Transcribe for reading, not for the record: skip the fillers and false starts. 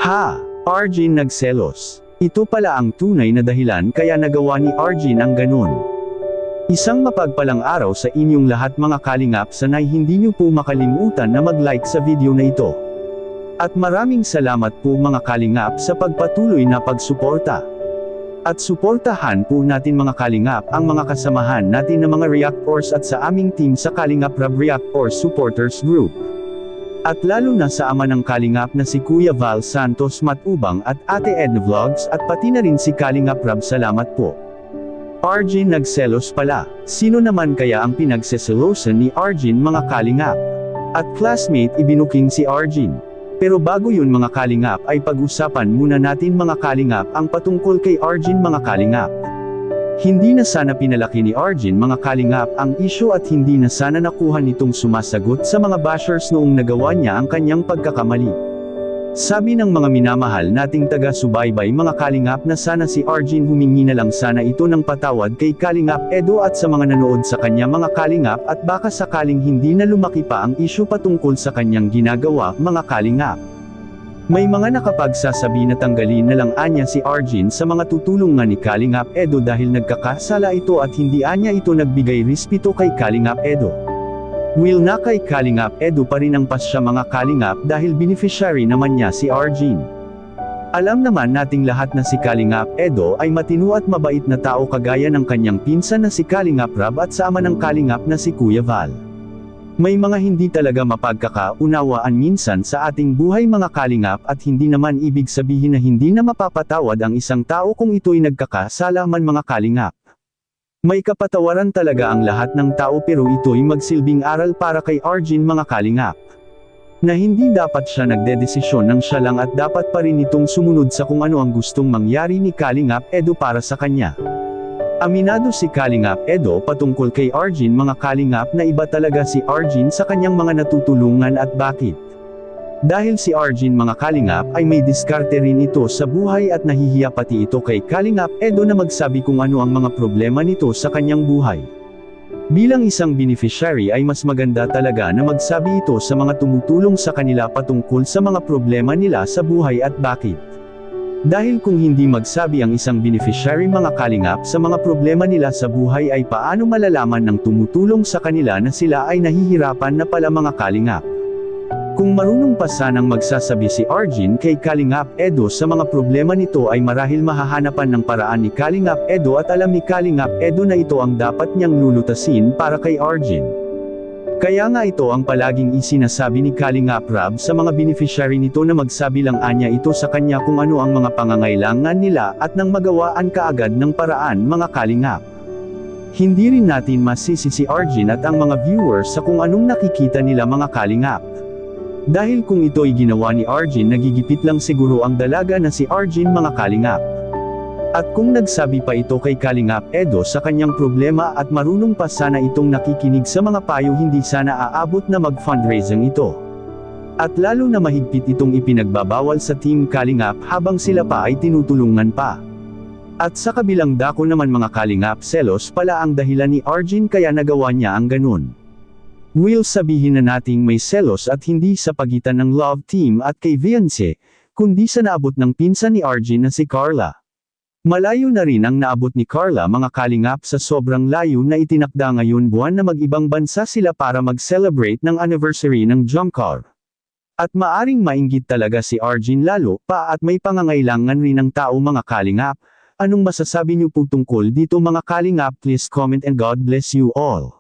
Ha! Arjun nagselos. Ito pala ang tunay na dahilan kaya nagawa ni Arjun ang ganun. Isang mapagpalang araw sa inyong lahat mga kalingap, sanay hindi niyo po makalimutan na mag-like sa video na ito. At maraming salamat po mga kalingap sa pagpatuloy na pagsuporta. At suportahan po natin mga kalingap ang mga kasamahan natin na mga reactors at sa aming team sa Kalingap Rab Reactors Supporters Group. At lalo na sa ama ng kalingap na si Kuya Val Santos Matubang at Ate Edna Vlogs at pati na rin si Kalingap Rab, salamat po. Arjun nagselos pala. Sino naman kaya ang pinagseselosan ni Arjun mga kalingap? At classmate ibinuking si Arjun. Pero bago yun mga kalingap ay pag-usapan muna natin mga kalingap ang patungkol kay Arjun mga kalingap. Hindi na sana pinalaki ni Arjun mga kalingap ang isyu at hindi na sana nakuha nitong sumasagot sa mga bashers noong nagawa niya ang kanyang pagkakamali. Sabi ng mga minamahal nating taga-subaybay mga kalingap na sana si Arjun humingi na lang sana ito ng patawad kay Kalingap Edo at sa mga nanood sa kanya mga kalingap at baka sakaling hindi na lumaki pa ang isyu patungkol sa kanyang ginagawa mga kalingap. May mga nakapagsasabi na tanggalin na lang anya si Arjun sa mga tutulungan ni Kalingap Edo dahil nagkakasala ito at hindi anya ito nagbigay respeto kay Kalingap Edo. Will na kay Kalingap Edo pa rin ang pasya mga kalingap dahil beneficiary naman niya si Arjun. Alam naman nating lahat na si Kalingap Edo ay matino at mabait na tao kagaya ng kanyang pinsan na si Kalingap Rab at sa ama ng kalingap na si Kuya Val. May mga hindi talaga mapagkakaunawaan minsan sa ating buhay mga kalingap at hindi naman ibig sabihin na hindi na mapapatawad ang isang tao kung ito'y nagkakasala man mga kalingap. May kapatawaran talaga ang lahat ng tao pero ito'y magsilbing aral para kay Arjun mga kalingap. Na hindi dapat siya nagdedesisyon ng siya lang at dapat pa rin itong sumunod sa kung ano ang gustong mangyari ni Kalingap Edo para sa kanya. Aminado si Kalingap Edo patungkol kay Arjun mga kalingap na iba talaga si Arjun sa kanyang mga natutulungan at bakit? Dahil si Arjun mga kalingap ay may diskarte rin ito sa buhay at nahihiya pati ito kay Kalingap Edo na magsabi kung ano ang mga problema nito sa kanyang buhay. Bilang isang beneficiary ay mas maganda talaga na magsabi ito sa mga tumutulong sa kanila patungkol sa mga problema nila sa buhay at bakit. Dahil kung hindi magsabi ang isang beneficiary mga kalingap sa mga problema nila sa buhay ay paano malalaman ng tumutulong sa kanila na sila ay nahihirapan na pala mga kalingap. Kung marunong pa sanang magsasabi si Arjun kay Kalingap Edo sa mga problema nito ay marahil mahahanapan ng paraan ni Kalingap Edo at alam ni Kalingap Edo na ito ang dapat niyang lulutasin para kay Arjun. Kaya nga ito ang palaging isinasabi ni Kalingap Rab sa mga beneficiary nito na magsabi lang anya ito sa kanya kung ano ang mga pangangailangan nila at nang magawaan kaagad ng paraan mga kalingap. Hindi rin natin masisi si Arjun at ang mga viewers sa kung anong nakikita nila mga kalingap. Dahil kung ito'y ginawa ni Arjun nagigipit lang siguro ang dalaga na si Arjun mga kalingap. At kung nagsabi pa ito kay Kalingap Edo sa kanyang problema at marunong pa sana itong nakikinig sa mga payo hindi sana aabot na mag-fundraising ito. At lalo na mahigpit itong ipinagbabawal sa Team Kalingap habang sila pa ay tinutulungan pa. At sa kabilang dako naman mga kalingap selos pala ang dahilan ni Arjun kaya nagawa niya ang ganun. Will sabihin na nating may selos at hindi sa pagitan ng love team at kay Viance, kundi sa naabot ng pinsan ni Arjun na si Carla. Malayo na rin ang naabot ni Carla mga kalingap sa sobrang layo na itinakda ngayon buwan na mag-ibang bansa sila para mag-celebrate ng anniversary ng Jumcar. At maaring mainggit talaga si Arjun lalo pa at may pangangailangan rin ng tao mga kalingap. Anong masasabi niyo po tungkol dito mga kalingap? Please comment and God bless you all.